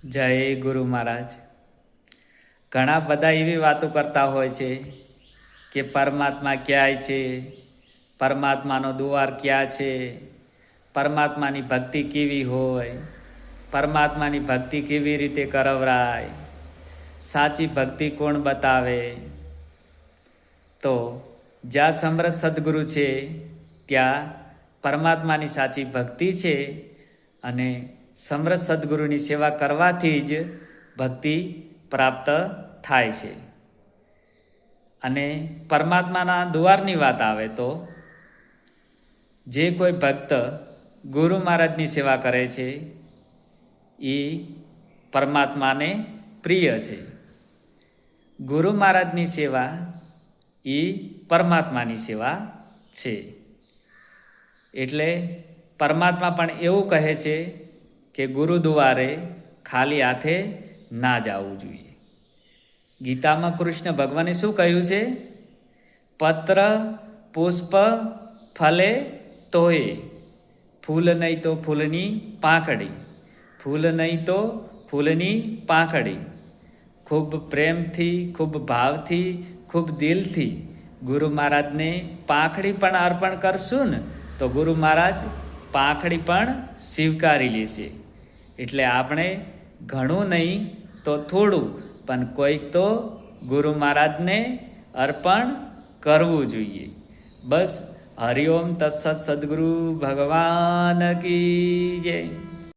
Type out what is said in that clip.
જય ગુરુ મહારાજ. ઘણા બધા એવી વાતો કરતા હોય છે કે પરમાત્મા ક્યાંય છે, પરમાત્માનો દ્વાર ક્યાં છે, પરમાત્માની ભક્તિ કેવી હોય, પરમાત્માની ભક્તિ કેવી રીતે કરવરાય, સાચી ભક્તિ કોણ બતાવે. તો જ્યાં સમર્થ સદગુરુ છે ત્યાં પરમાત્માની સાચી ભક્તિ છે અને સમર્થ સદગુરુની સેવા કરવાથી જ ભક્તિ પ્રાપ્ત થાય છે. અને પરમાત્માના દ્વારની વાત આવે તો જે કોઈ ભક્ત ગુરુ મહારાજની સેવા કરે છે એ પરમાત્માને પ્રિય છે. ગુરુ મહારાજની સેવા એ પરમાત્માની સેવા છે. એટલે પરમાત્મા પણ એવું કહે છે કે ગુરુદ્વારે ખાલી હાથે ના જવું જોઈએ. ગીતામાં કૃષ્ણ ભગવાને શું કહ્યું છે? પત્ર પુષ્પ ફલે તોય, ફૂલ નહીં તો ફૂલની પાંખડી, ફૂલ નહીં તો ફૂલની પાંખડી. ખૂબ પ્રેમથી, ખૂબ ભાવથી, ખૂબ દિલથી ગુરુ મહારાજને પાંખડી પણ અર્પણ કરશું ને તો ગુરુ મહારાજ પાંખડી પણ સ્વીકારી લેશે. એટલે આપણે ઘણું નહીં તો થોડું પણ કોઈક તો ગુરુ મહારાજને અર્પણ કરવું જોઈએ. બસ હરિઓમ તત્સત સદગુરુ ભગવાન કી જય.